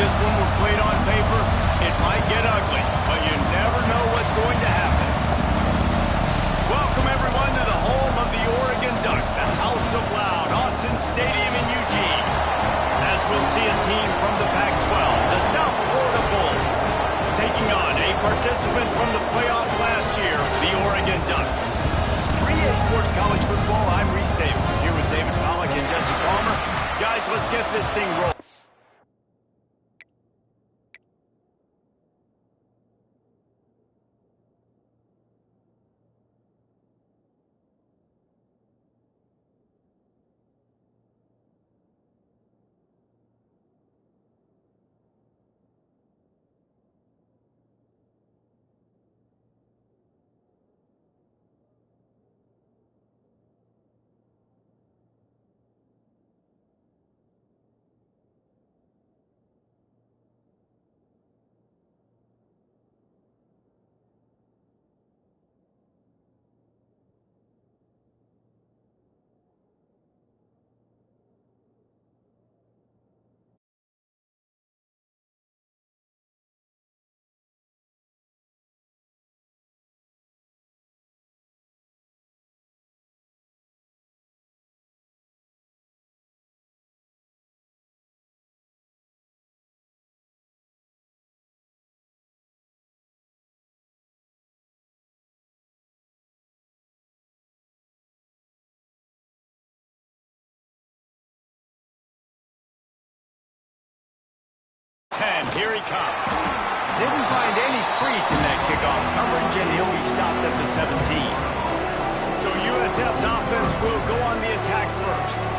this one were played on paper, it might get ugly, but you never know what's going to happen. Welcome, everyone, to the home of the Oregon Ducks, the House of Loud, Autzen Stadium in Eugene. As we'll see a team from the Pac-12, the South Florida Bulls, taking on a participant from the playoff last year, the Oregon Ducks. 3A Sports College Football, I'm Reese Davis, here with David Pollack and Jesse Palmer. Guys, let's get this thing rolling. Here he comes. Didn't find any crease in that kickoff coverage, and he'll be stopped at the 17. So USF's offense will go on the attack first.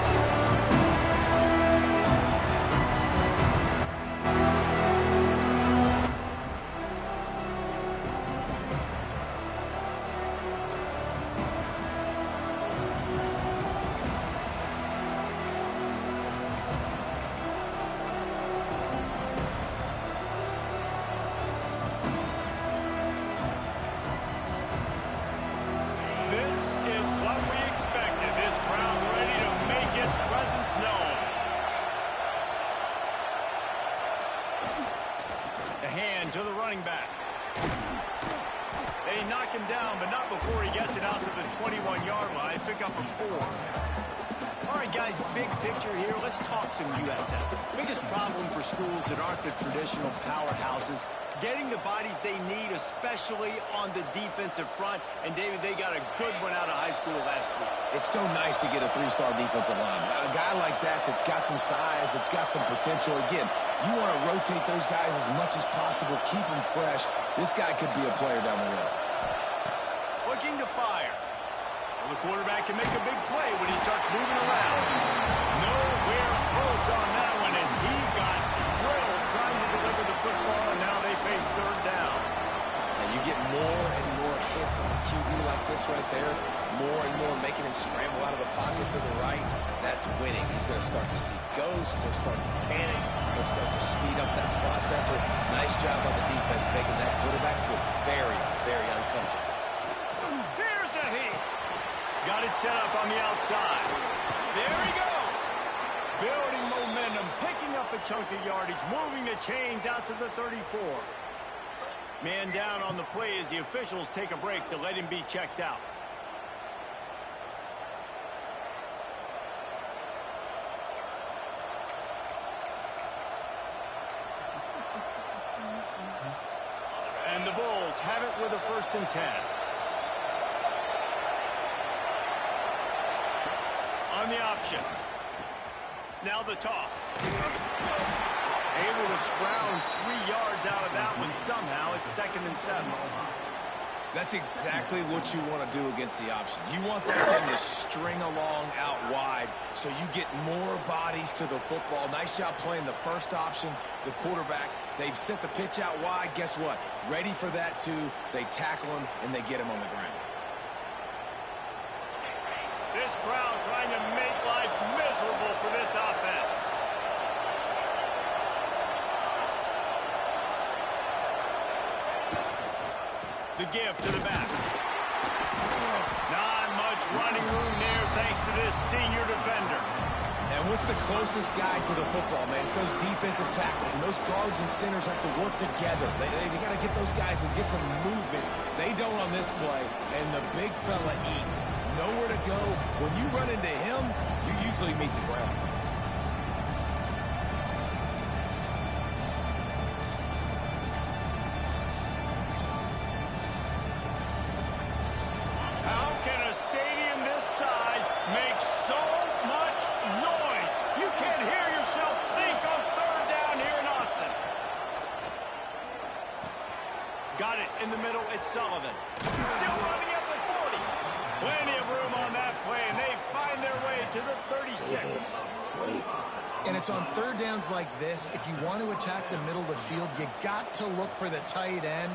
To the running back. They knock him down, but not before he gets it out to the 21-yard line. Pick up a 4. All right, guys, big picture here. Let's talk some USF. Biggest problem for schools that aren't the traditional powerhouses, getting the bodies they need, especially on the defensive front. And, David, they got a good one out of high school last week. It's so nice to get a 3-star defensive line. A guy like that's got some size, that's got some potential. Again, you want to rotate those guys as much as possible, keep them fresh. This guy could be a player down the road. Looking to fire. Well, the quarterback can make a big play when he starts moving around. Nowhere close on that one as he got drilled trying to deliver the football, and now they face third down. And you get more and more hits on the QB like this right there, more and more making him scramble out of the pocket to the right. That's winning. He's going to start to see ghosts. He'll start to panic. He'll start to speed up that processor. Nice job on the defense making that quarterback feel very, very uncomfortable. Here's a hit. Got it set up on the outside. There he goes. Building momentum, picking up a chunk of yardage, moving the chains out to the 34. Man down on the play as the officials take a break to let him be checked out. And the Bulls have it with a 1st and 10. On the option. Now the toss. Able to scrounge 3 yards out of that one somehow. It's 2nd and 7. That's exactly what you want to do against the option. You want that thing to string along out wide so you get more bodies to the football. Nice job playing the first option, the quarterback. They've set the pitch out wide. Guess what? Ready for that, too. They tackle him, and they get him on the ground. This crowd trying to make life miserable for this offense. The give to the back. Not much running room there thanks to this senior defender. And what's the closest guy to the football, man? It's those defensive tackles, and those guards and centers have to work together. They got to get those guys and get some movement. They don't on this play, and the big fella eats. Nowhere to go. When you run into him, you usually meet the ground. How can a stadium this size make so much noise? You can't hear yourself think on third down here in Autzen. Got it in the middle. It's Sullivan. Still running at the 40. Plenty of room on that play, and they find their way to the 36. And it's on third downs like this. If you want to attack the middle of the field, you got to look for the tight end.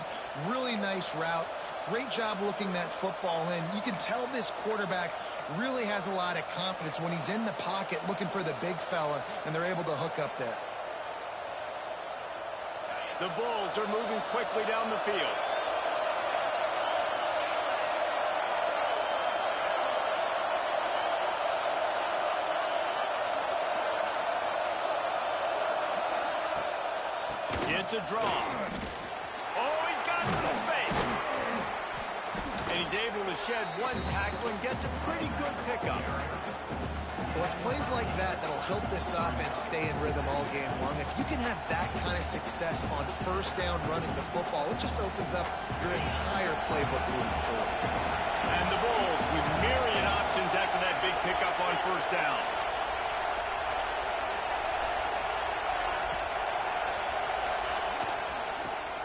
Really nice route. Great job looking that football in. You can tell this quarterback really has a lot of confidence when he's in the pocket looking for the big fella, and they're able to hook up there. The Bulls are moving quickly down the field. It's a draw. Oh, he's got some space. And he's able to shed one tackle and gets a pretty good pickup. Well, it's plays like that that'll help this offense stay in rhythm all game long. If you can have that kind of success on first down running the football, it just opens up your entire playbook moving forward. And the Bulls with myriad options after that big pickup on first down.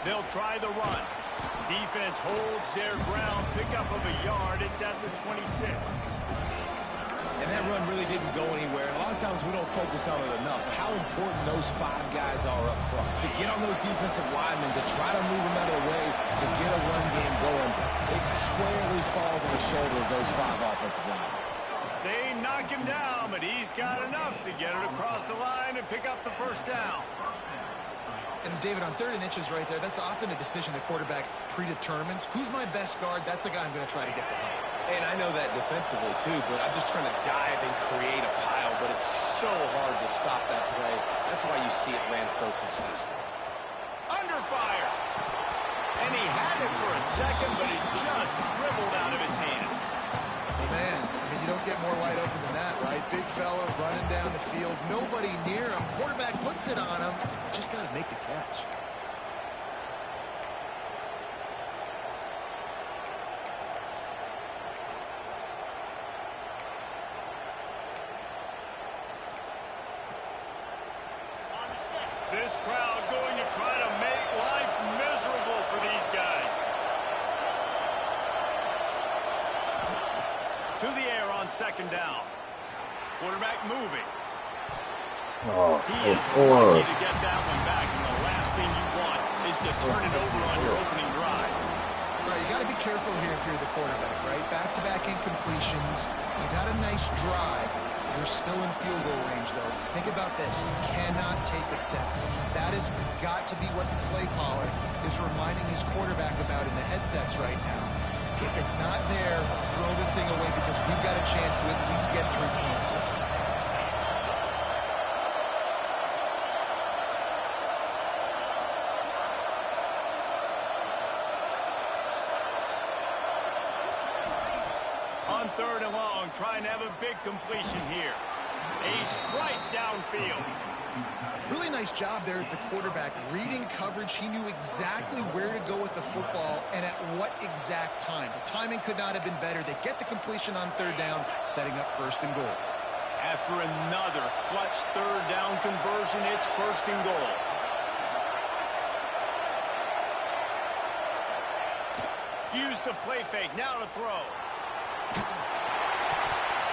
They'll try the run. Defense holds their ground. Pickup of a yard. It's at the 26. And that run really didn't go anywhere. A lot of times we don't focus on it enough. But how important those 5 guys are up front. To get on those defensive linemen, to try to move them out of the way, to get a run game going, it squarely falls on the shoulder of those 5 offensive linemen. They knock him down, but he's got enough to get it across the line and pick up the first down. And, David, on 3rd and inches right there, that's often a decision the quarterback predetermines. Who's my best guard? That's the guy I'm going to try to get behind. And I know that defensively, too, but I'm just trying to dive and create a pile, but it's so hard to stop that play. That's why you see it ran so successful. Under fire. And he had it for a second, but it just dribbled out of his hands. Man, I mean, you don't get more wide open than that, right? Big fella running down the field, nobody near him. Quarterback puts it on him. Just got to make the catch. This crowd going to try to make life miserable for these guys. To the air on 2nd down. Quarterback moving. He is lucky to get that one back, and the last thing you want is to turn it over on your opening drive. Right, you got to be careful here if you're the quarterback, right? Back-to-back incompletions. You've had a nice drive. You're still in field goal range, though. Think about this. You cannot take a sack. That has got to be what the play caller is reminding his quarterback about in the headsets right now. If it's not there, throw this thing away because we've got a chance to at least get 3 points here. On 3rd and long, trying to have a big completion here. A strike downfield. Really nice job there of the quarterback. Reading coverage, he knew exactly where to go with the football and at what exact time. The timing could not have been better. They get the completion on 3rd down, setting up 1st and goal. After another clutch 3rd down conversion, it's 1st and goal. Use the play fake, now to throw.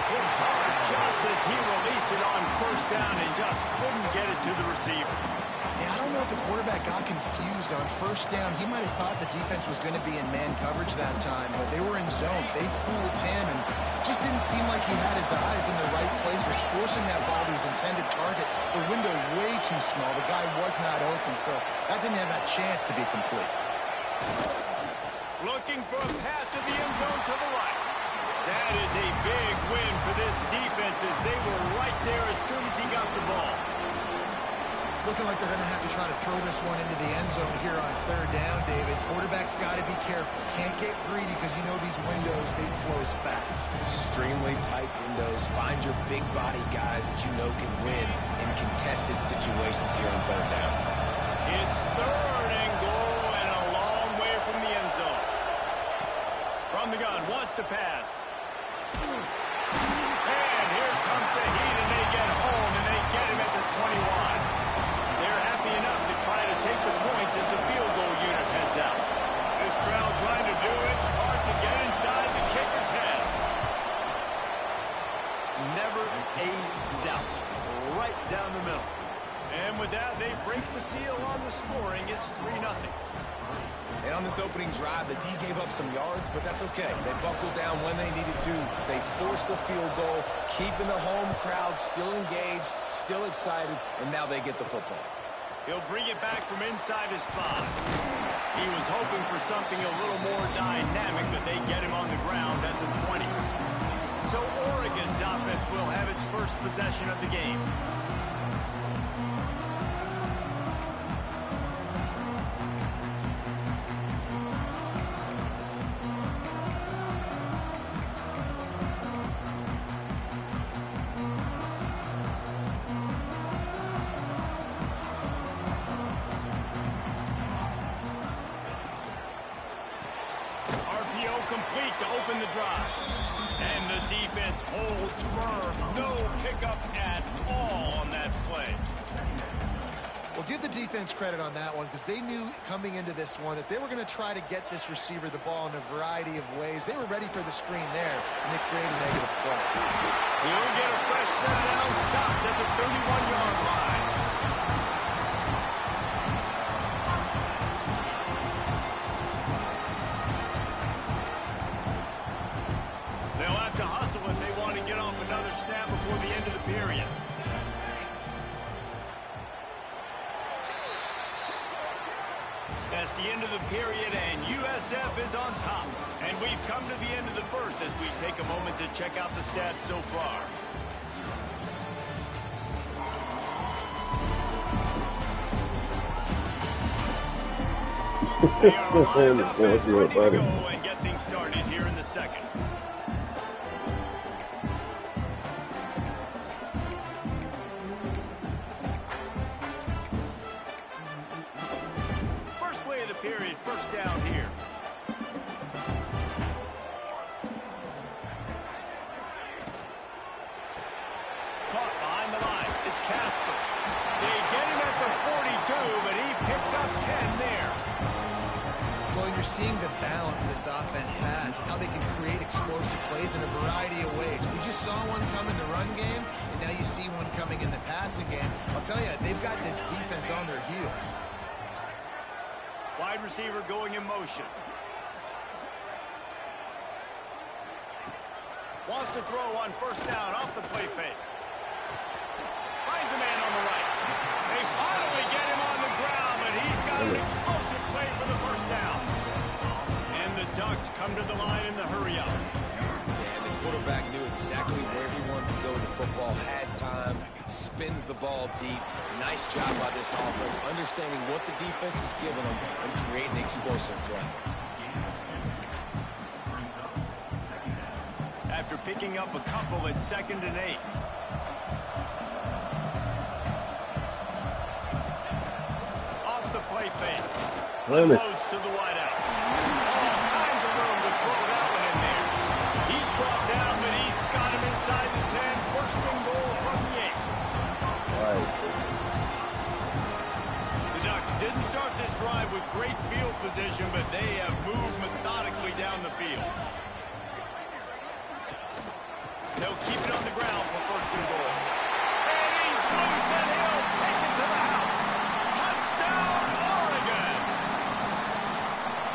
Hit hard just as he released it on 1st down and just couldn't get it to the receiver. Yeah, I don't know if the quarterback got confused on 1st down. He might have thought the defense was going to be in man coverage that time, but they were in zone. They fooled him and just didn't seem like he had his eyes in the right place, was forcing that ball to his intended target. The window way too small. The guy was not open, so that didn't have that chance to be complete. Looking for a path to the end zone to the right. That is a big win for this defense as they were right there as soon as he got the ball. It's looking like they're going to have to try to throw this one into the end zone here on third down, David. Quarterback's got to be careful. Can't get greedy because you know these windows, they close fast. Extremely tight windows. Find your big body guys that you know can win in contested situations here on third down. It's third and goal and a long way from the end zone. From the gun, wants to pass. And here comes the heat, and they get home, and they get him at the 21. They're happy enough to try to take the points as the field goal unit heads out. This crowd trying to do its part to get inside the kicker's head. Never a doubt. Right down the middle. And with that, they break the seal on the scoring. It's 3-0. And on this opening drive, the D gave up some yards, but that's okay. They buckled down when they needed to. They forced the field goal, keeping the home crowd still engaged, still excited, and now they get the football. He'll bring it back from inside his 5. He was hoping for something a little more dynamic, but they get him on the ground at the 20. So Oregon's offense will have its first possession of the game. Complete to open the drive. And the defense holds firm. No pickup at all on that play. Well, give the defense credit on that one because they knew coming into this one that they were going to try to get this receiver the ball in a variety of ways. They were ready for the screen there, and they created a negative play. He'll get a fresh set down, stopped at the 31-yard line. Before the end of the period. That's the end of the period, and USF is on top. And we've come to the end of the first as we take a moment to check out the stats so far. They are lined up and ready to go and get things started here in the second. Period, first down here. Caught behind the line. It's Casper. They get him at the 42, but he picked up 10 there. Well, you're seeing the balance this offense has, how they can create explosive plays in a variety of ways. We just saw one come in the run game, and now you see one coming in the passing game. I'll tell you, they've got this defense on their heels. Wide receiver going in motion. Wants to throw on first down off the play fake. Finds a man on the right. They finally get him on the ground, but he's got an explosive play for the first down. And the Ducks come to the line in the hurry up. And the quarterback knew exactly where he wanted to go with the football, had time, spins the ball deep. Nice job by this offense, understanding what the defense is giving them and creating an explosive play. After picking up a couple at 2nd and 8. Off the play fake. Unloads to the wideout. All kinds of room to throw that one in there. He's brought down, but he's got him inside the 10. First and goal from the 8. The Ducks didn't start this drive with great field position, but they have moved methodically down the field. They'll keep it on the ground for first and goal. And he's loose, and he'll take it to the house. Touchdown, Oregon!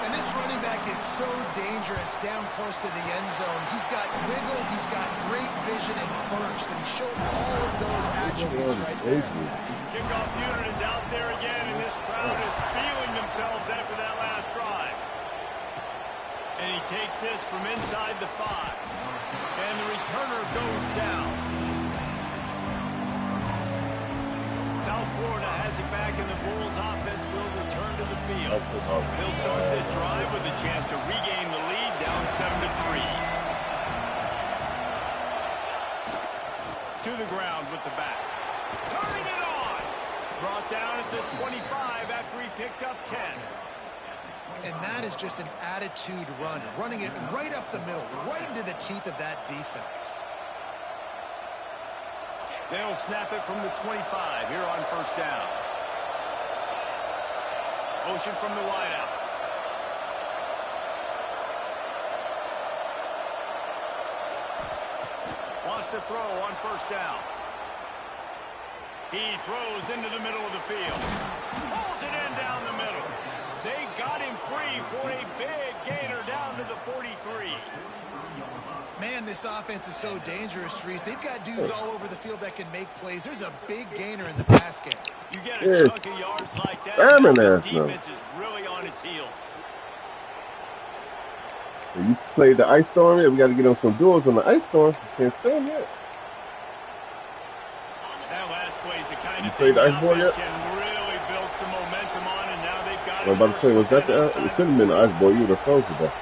And this running back is so dangerous down close to the end zone. He's got wiggle, he's got great vision and burst, and he showed all of those attributes right there. Kickoff unit is out there again, and this crowd is feeling themselves after that last drive. And he takes this from inside the 5. And the returner goes down. South Florida has it back, and the Bulls offense will return to the field. They'll start this drive with a chance to regain the lead, down 7-3. To the ground with the back. Turning it on. Brought down at the 25 after he picked up 10. And that is just an attitude run, running it right up the middle, right into the teeth of that defense. They'll snap it from the 25 here on first down. Motion from the wideout. Wants to throw on first down. He throws into the middle of the field. Pulls it in down the middle. They got him free for a big gainer down to the 43. Man, this offense is so dangerous, Reese. They've got dudes all over the field that can make plays. There's a big gainer in the pass game. You get a chunk of yards like that, the defense is really on its heels. You played the ice storm yet? We got to get on some duels on the ice storm. Can't stand yet. That last play is the kind You of played thing the the ice ball offense yet? can really build some momentum on, and now they've got I was about to say, was that the? It could have been the ice ball. You would have froze to death.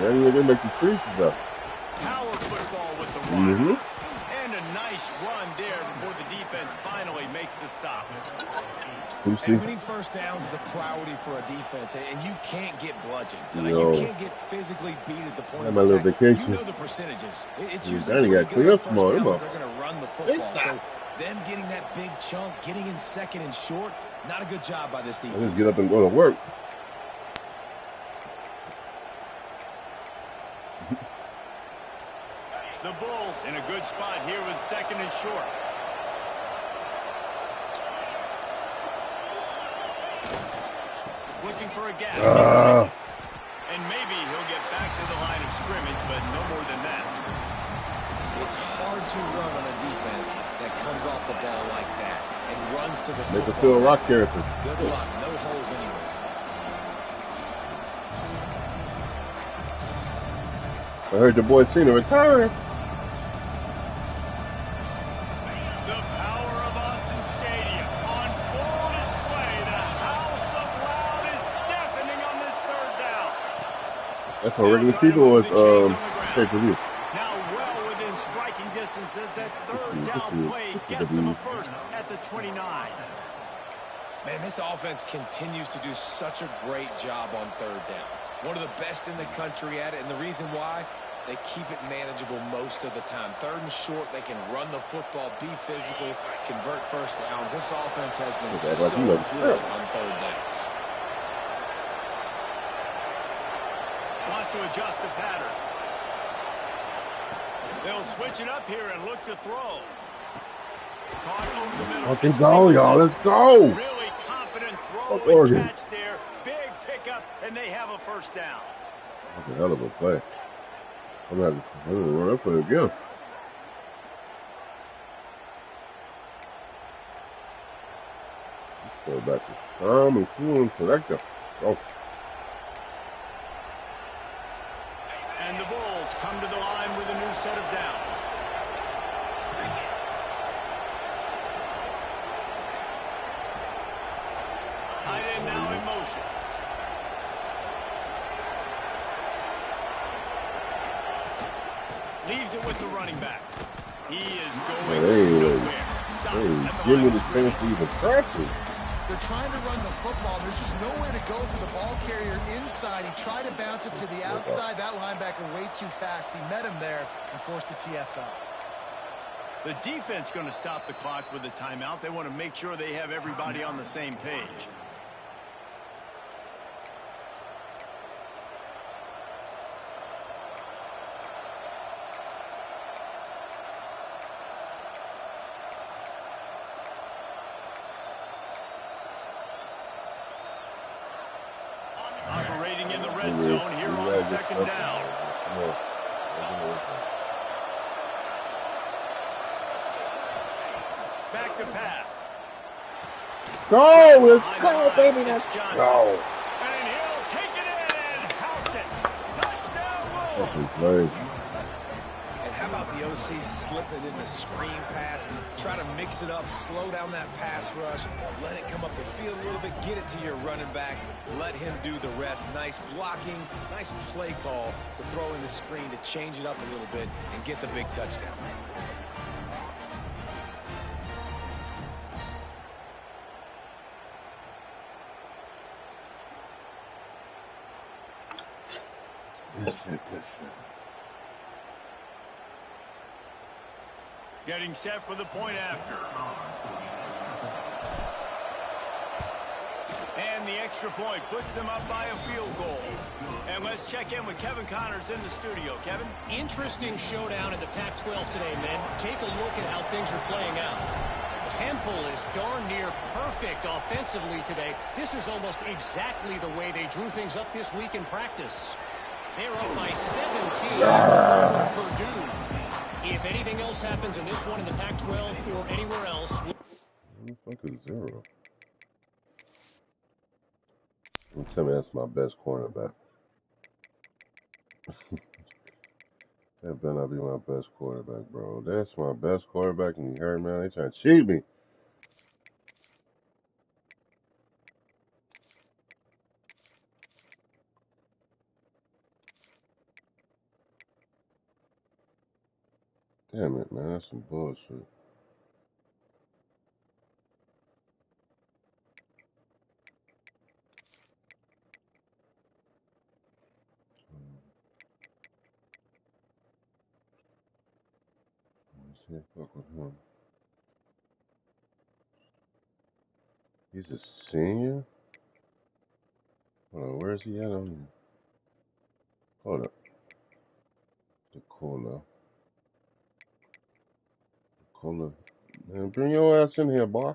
Yeah, you didn't make the freeze to death. Power football with the run. And a nice run there before the defense finally makes the stop. And winning first downs is a priority for a defense, and you can't get bludgeoned. No. You can't get physically beat at the point of my little attack. vacation. You know the percentages. It's Yeah, usually Danny pretty got good clean on up first tomorrow, downs. huh? They're going to run the football. So them getting that big chunk, getting in second and short, not a good job by this I defense. just get up and go to work. The Bulls in a good spot here with second and short. Looking for a gap. And maybe he'll get back to the line of scrimmage, but no more than that. It's hard to run on a defense that comes off the ball like that and runs to the Make football. us feel a rock character. Good luck. No holes anywhere. I heard your boy Cena retiring. The power of Autzen Stadium on full display. The house of loud is deafening on this third down. That's how regular season was pay-per-view. Now well within striking distance as that third down play gets them a first at the 29. Man, this offense continues to do such a great job on third down. One of the best in the country at it, and the reason why, they keep it manageable most of the time. Third and short, they can run the football, be physical, convert first downs. This offense has been so good on third downs. Wants to adjust the pattern. They'll switch it up here and look to throw. Caught over the middle. Fucking go, y'all. Let's go. Really confident throw and catch there. Big pickup, and they have a first down. That's a hell of a play. I'm going to run up for it again. Let's go back to calm and cool and selector. Go. And the Bulls come to the line with a new set of downs. Tight end now in motion. Leaves it with the running back. He is going nowhere. Stop at the line of scrimmage. Even practice. They're trying to run the football. There's just nowhere to go for the ball carrier inside. He tried to bounce it to the outside. That linebacker way too fast. He met him there and forced the TFL. The defense going to stop the clock with a timeout. They want to make sure they have everybody on the same page. Operating in the red zone here on second down. Back to pass. Go! Let's go, baby. Let's go. And he'll take it in and house it. Touchdown, Fucking play. And how about the OC slipping in the screen pass? Try to mix it up, slow down that pass rush, let it come up the field a little bit, get it to your running back, let him do the rest. Nice blocking, nice play call to throw in the screen to change it up a little bit and get the big touchdown. Good shit. Getting set for the point after. And the extra point puts them up by a field goal. And let's check in with Kevin Connors in the studio. Kevin? Interesting showdown in the Pac-12 today, men. Take a look at how things are playing out. Temple is darn near perfect offensively today. This is almost exactly the way they drew things up this week in practice. They're up by 17 over Purdue. If anything else happens in this one in the Pac-12 or anywhere else... What the fuck is 0? Don't tell me that's my best cornerback. That better not be my best quarterback, bro. That's my best quarterback, and you heard, man, they trying to cheat me. Damn it, man, that's some bullshit. Fuck with him. He's a senior? Hold on, where is he at on here? Hold up. Cola. Man, bring your ass in here, boy.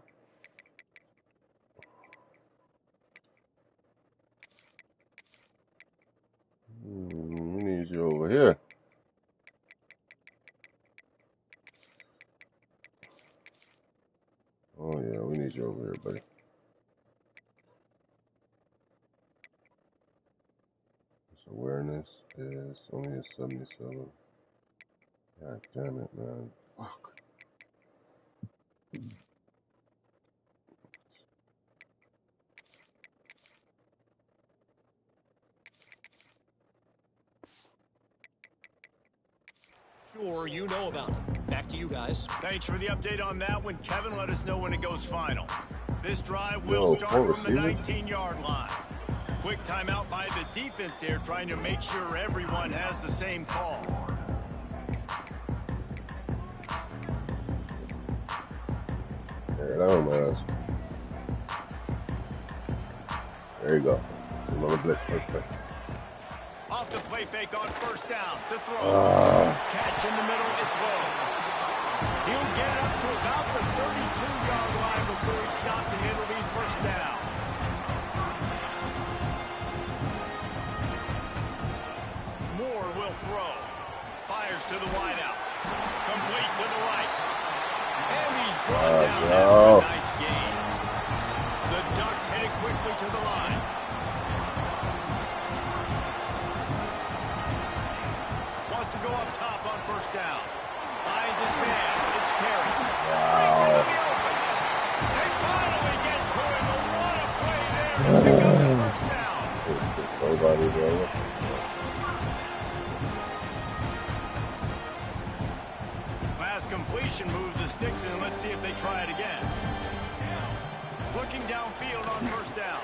We need you over here. Oh yeah, we need you over here, buddy. His awareness is only a 77. God damn it, man. Fuck. Sure, you know about it. Back to you guys. Thanks for the update on that one, Kevin. Let us know when it goes final. This drive will start from the 19-yard line. Quick timeout by the defense there, trying to make sure everyone has the same call. There it is. There you go. Another blitz. Perfect. Off the play fake on first down. The throw. Catch in the middle. It's low. He'll get up to about the 32-yard line before he stopped, and it'll be first down. Moore will throw. Fires to the wideout. Complete to the right. And he's brought down after a nice gain. The Ducks headed quickly to the line. Wants to go up top on first down. Finds his man. It's Perry. Brings him to the open. They finally get to him. But what a play there to pick up the first down. Nobody there. Last completion moves the sticks in. Let's see if they try it again. Looking downfield on first down.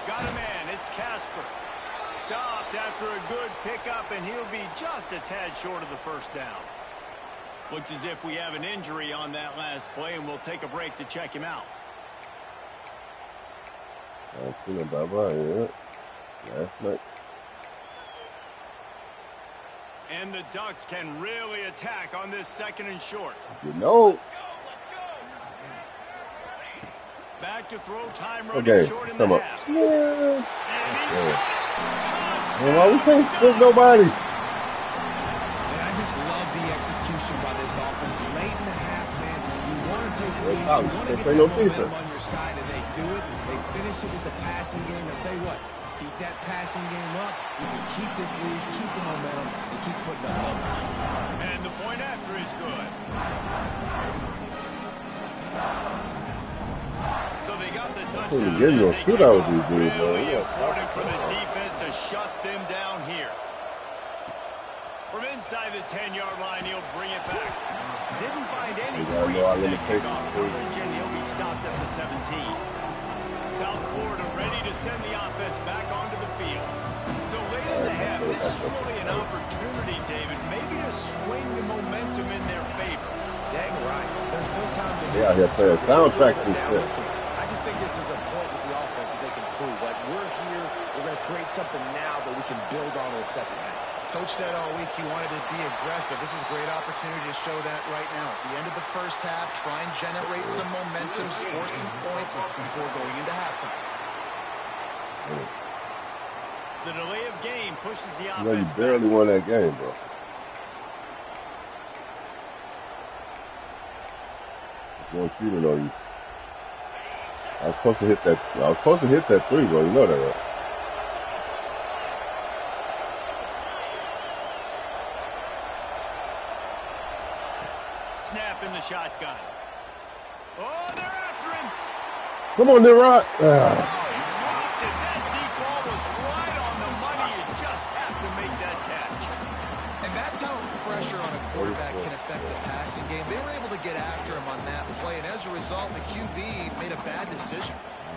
Got a man. It's Casper. Stopped after a good pickup, and he'll be just a tad short of the first down. Looks as if we have an injury on that last play, and we'll take a break to check him out. I've seen him bye-bye, last night. And the Ducks can really attack on this second and short. You know. Back to throw time running short in the half. Yeah. And he's got it. Well, we can't split nobody. And I just love the execution by this offense. Late in the half, man, you want to take the lead. You want to get that momentum on your side, and they do it. They finish it with the passing game. I'll tell you what, Keep that passing game up. You can keep this lead, keep the momentum, and keep putting up numbers. And the point after is good. So they got the touchdown. Getting no shootout with these dudes, really man. important for the defense to shut them down here. From inside the 10-yard line, he'll bring it back. Didn't find any crease in that kickoff coverage, and he'll be stopped at the 17. South Florida ready to send the offense back onto the field. So late in the half, this is really an opportunity, David, maybe to swing the momentum in their favor. Dang right. There's no time to Yeah, he'll play a soundtrack to this. I just think this is a point with the offense that they can prove. Like, we're here, we're going to create something now that we can build on in the second half. Coach said all week he wanted to be aggressive. This is a great opportunity to show that right now. At the end of the first half, try and generate some momentum, score some points before going into halftime. The delay of game pushes the offense. You know, you barely won that game, bro. One shooting on you. I was supposed to hit that. I was supposed to hit that three, bro. You know that, right? Snap in the shotgun. Oh, they're after him. Come on, Nerod. Oh, he dropped it. That deep ball was right on the money. You just have to make that catch. And that's how pressure on a quarterback can affect the passing game. They were able to get after him on that play, and as a result, the QB made a bad decision,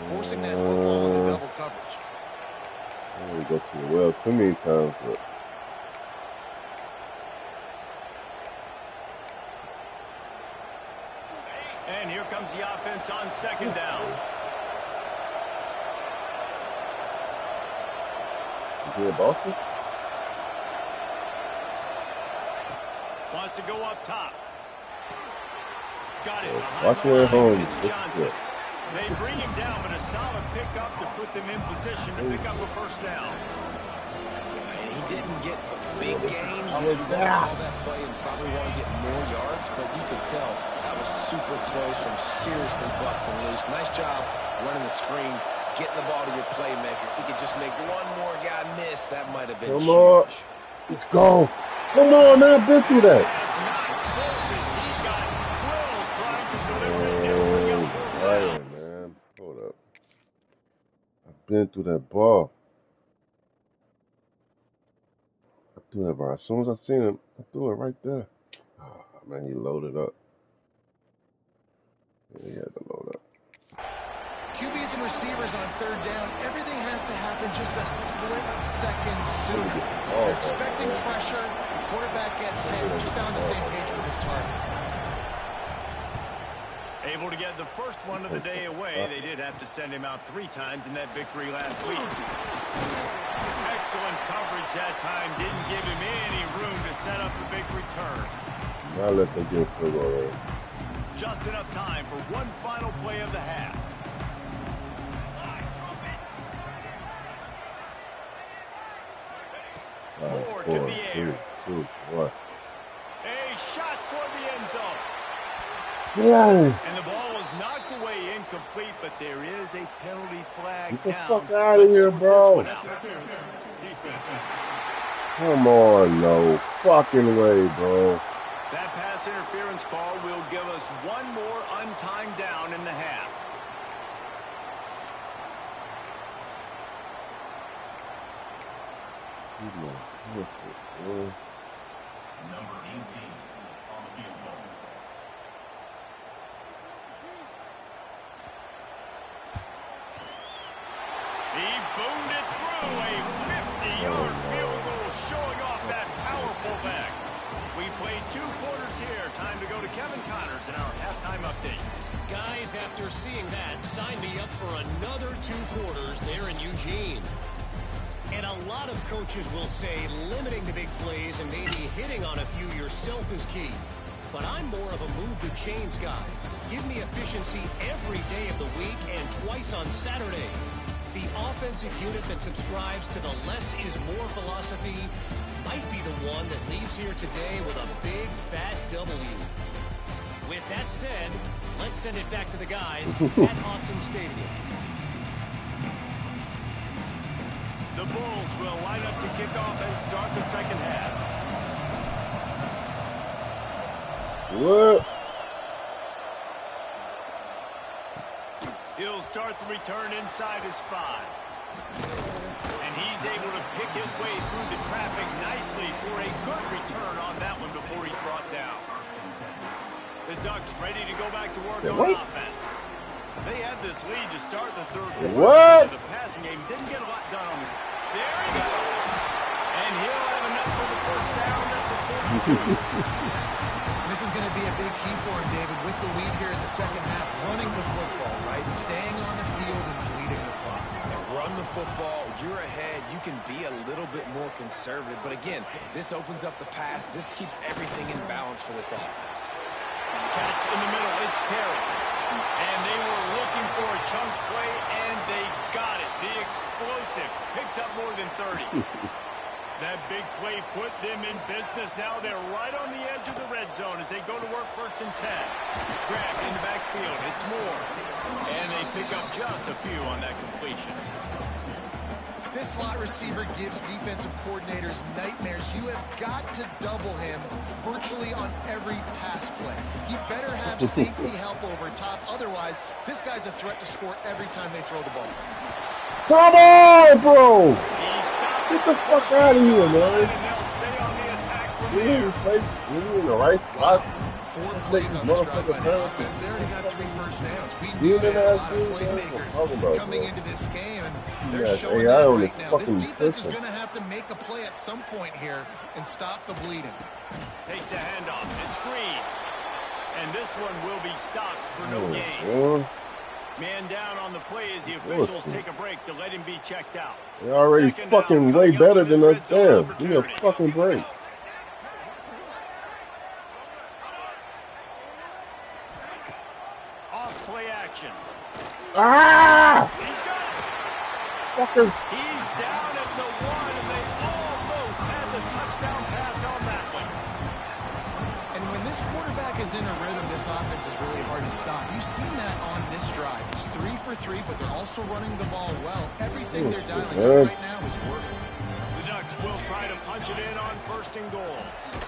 forcing that football into double coverage. I didn't go too well too many times, but. And here comes the offense on second down. You hear Boston? Wants to go up top. Got it. Watch your home. Johnson. They bring him down, but a solid pickup to put them in position to pick up a first down. And he didn't get a big gain. You call that play and probably want to get more yards, but you could tell that was super close from seriously busting loose. Nice job running the screen, getting the ball to your playmaker. If he could just make one more guy miss, that might have been huge. On. Let's go. Come on, man. I've been through that. Man. Hold up. I've been through that ball. I threw that ball. As soon as I seen him, I threw it right there. Oh, man, he loaded up. Yeah, he had to load up. QBs and receivers on third down, everything has to happen just a split second sooner. They're expecting pressure. The quarterback gets hit. We're just not on the same page with his target. Able to get the first one of the day away. They did have to send him out 3 times in that victory last week. Excellent coverage that time. Didn't give him any room to set up the big return. Now let them get through already. Just enough time for one final play of the half. Moore to the air. 2, 1. A shot toward the end zone. Yeah. And the ball was knocked away incomplete, but there is a penalty flag Get the down. fuck out of here, bro. Come on, no fucking way, bro. That pass interference call will give us one more untimed down in the half. Number 18 on the field goal. He boomed it through a 50-yard field goal, showing off that powerful back. We played 2 quarters here. Time to go to Kevin Connors in our halftime update. Guys, after seeing that, sign me up for another 2 quarters there in Eugene. And a lot of coaches will say limiting the big plays and maybe hitting on a few yourself is key. But I'm more of a move the chains guy. Give me efficiency every day of the week and twice on Saturday. The offensive unit that subscribes to the less is more philosophy might be the one that leaves here today with a big fat W. With that said, let's send it back to the guys at Autzen Stadium. The Bulls will line up to kick off and start the second half. What? He'll start the return inside his 5. And he's able to pick his way through the traffic nicely for a good return on that one before he's brought down. The Ducks ready to go back to work on offense. They had this lead to start the third quarter. What? The passing game didn't get a lot done on it. There he goes. And he'll have enough for the first down at the 42. This is going to be a big key for him, David, with the lead here in the second half, running the football, right? Staying on the field and bleeding the clock. Run the football, you're ahead, you can be a little bit more conservative. But again, this opens up the pass. This keeps everything in balance for this offense. Catch in the middle, it's Perry. And they were looking for a chunk play, and they got it. The explosive picks up more than 30. That big play put them in business. Now they're right on the edge of the red zone as they go to work 1st and 10. Grabbed in the backfield, it's Moore. And they pick up just a few on that completion. This slot receiver gives defensive coordinators nightmares. You have got to double him virtually on every pass play. He better have safety help over top. Otherwise, this guy's a threat to score every time they throw the ball. Come on, bro! Get the fuck out of here, man. And they'll stay on the attack from there. You're in the right spot. 4 plays on this drive by the offense. They already got 3 first downs. We knew they had a lot of playmakers coming into this game, and they're showing that right now. This defense is going to have to make a play at some point here and stop the bleeding. Takes the handoff. It's Green. And this one will be stopped for no gain. Man down on the play as the officials take a break to let him be checked out. They're already fucking way better than us. Damn, give me a fucking break. Off play action. Ah! He's got it. Fucker. He's down at the 1, and they almost had the touchdown pass on that one. And when this quarterback is in a rhythm, this offense is really hard to stop. You've seen that on this drive. It's 3 for 3, but they're also running the ball well. Everything they're dialing up right now is working. The Ducks will try to punch it in on 1st and goal.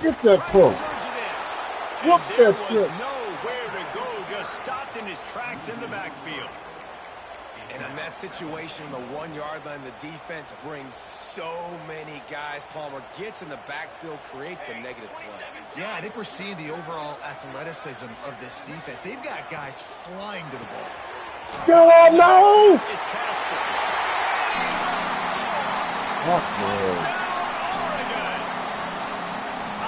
Get that pump. Whoop that was nowhere to go, just stopped in his tracks in the backfield. And in that situation, the 1-yard line, the defense brings so many guys. Palmer gets in the backfield, creates the negative play. Yeah, I think we're seeing the overall athleticism of this defense. They've got guys flying to the ball. Go on, no! It's Casper. Fuck, man. Oregon.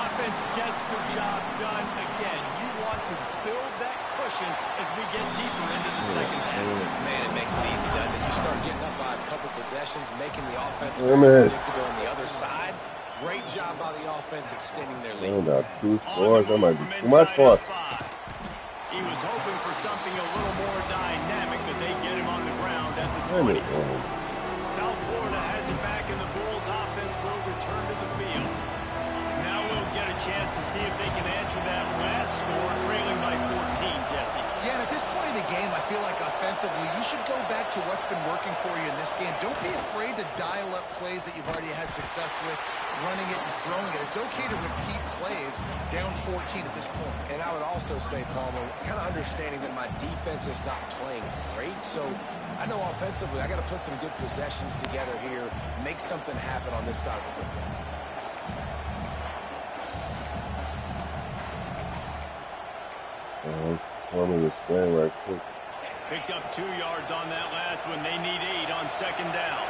Offense gets the job done again. You want to build that cushion as we get deeper into the second half. Man, it makes it easy, doesn't it? You start getting up by a couple possessions, making the offense very predictable on the other side. Great job by the offense extending their lead. I got 2 scores. That might be too much for us. He was hoping for something a little more dynamic, but they get him on the ground at the 20. South Florida has it back, and the Bulls offense will return to the field. Now we'll get a chance to see if they can answer that last score, trailing by 14, Jesse. Yeah, and at this point in the game, I feel like offensively, you should go back to what's been working for you in this game. Don't be afraid to dial up plays that you've already had success with, running it and throwing it. It's okay to repeat plays down 14 at this point. And I would also say, Palmer, kind of understanding that my defense is not playing great, so I know offensively I got to put some good possessions together here, make something happen on this side of the football. Tell me to stand right quick. Picked up 2 yards on that last one. They need 8 on 2nd down.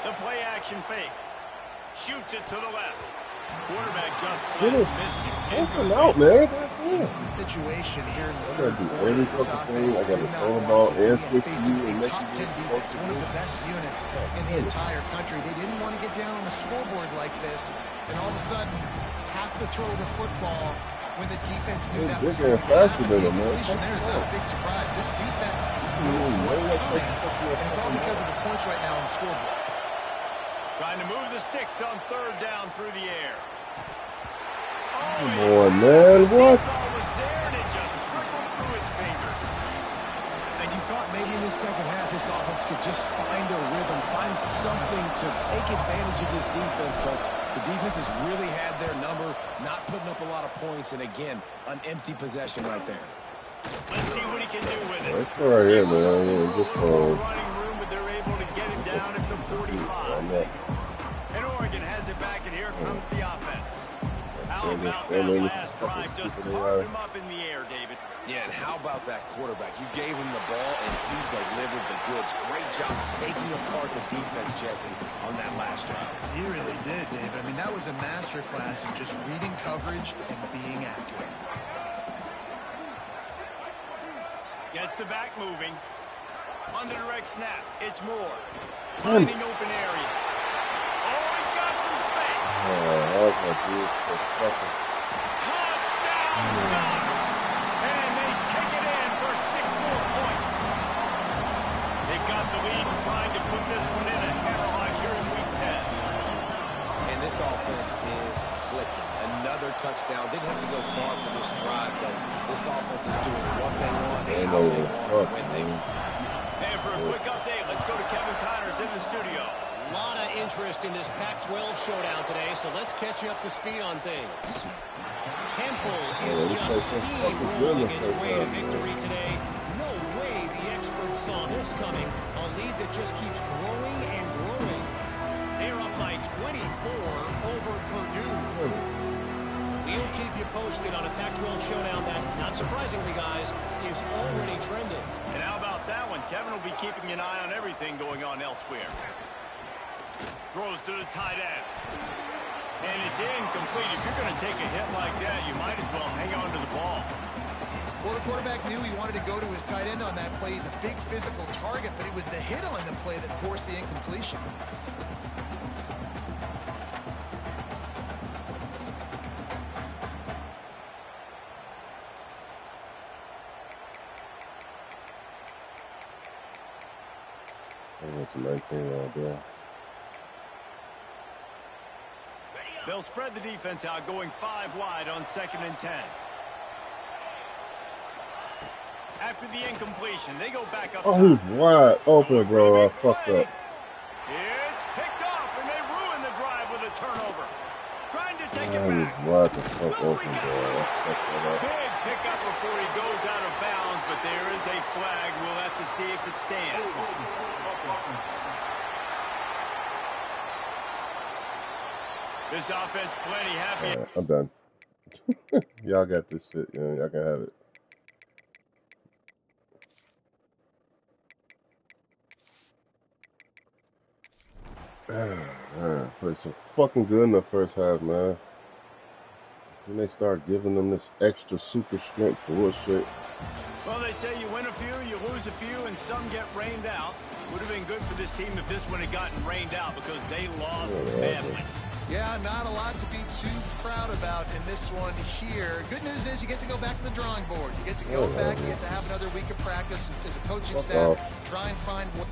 The play action fake. Shoots it to the left. Quarterback just missed it. Open out, man. This is a situation here in the I third gotta do quarter. every This fucking offense thing. I gotta did not throw the want ball to be and facing 50 a and make top 10 defense, one of the best units in the entire country. They didn't want to get down on the scoreboard like this, and all of a sudden have to throw the football when the defense knew that was going to happen. The completion there is not a big surprise. This defense knows what's coming, and it's all because of the points right now on the scoreboard. Trying to move the sticks on 3rd down through the air. Come on, man. What? The ball was there, and it just trickled through his fingers. And you thought maybe in this second half, this offense could just find a rhythm, find something to take advantage of this defense, but the defense has really had their number, not putting up a lot of points, and again, an empty possession right there. Let's see what he can do with it. It's right here, man. Yeah, just running room, but they're able to get him down at the 45. And Oregon has it back, and here comes the offense. How about that last drive? Just carved him up in the air, David. Yeah, and how about that quarterback? You gave him the ball, and he delivered the goods. Great job taking apart the defense, Jesse, on that last drive. He really did, David. I mean, that was a masterclass in just reading coverage and being accurate. Gets the back moving. On the direct snap, it's Moore. Finding open areas. Oh, he's got some space. Touchdown, Ducks! And they take it in for 6 more points. They got the lead and trying to put this one in a hammerlock here in Week 10. And this offense is clicking. Another touchdown. Didn't have to go far for this drive, but this offense is doing what they want, how they want, when they want. And for a quick update, let's go to Kevin Connors in the studio. A lot of interest in this Pac-12 showdown today, so let's catch you up to speed on things. Temple is just steamrolling its way to victory today. No way the experts saw this coming. A lead that just keeps growing and growing. They're up by 24 over Purdue. We'll keep you posted on a Pac-12 showdown that, not surprisingly, guys, is already trending. And how about that one? Kevin will be keeping an eye on everything going on elsewhere. Throws to the tight end. And it's incomplete. If you're going to take a hit like that, you might as well hang on to the ball. Well, the quarterback knew he wanted to go to his tight end on that play. He's a big physical target, but it was the hit on the play that forced the incompletion. It's a 19 out there. They'll spread the defense out, going 5 wide on 2nd and 10. After the incompletion, they go back up top. Oh, he's wide open, bro. I fucked up. It's picked off, and they ruin the drive with a turnover. Trying to take it back. He's wide the fuck open, bro. Big pickup before he goes out of bounds, but there is a flag. We'll have to see if it stands. This offense plenty happy. Right, I'm done. Y'all got this shit. Y'all can have it. Man, played so fucking good in the first half, man. Then they start giving them this extra super strength bullshit. Well, they say you win a few, you lose a few, and some get rained out. Would have been good for this team if this one had gotten rained out because they lost badly. Yeah, not a lot to be too proud about in this one here. Good news is you get to go back to the drawing board. You get to go back, you get to have another week of practice as a coaching staff, try and find what...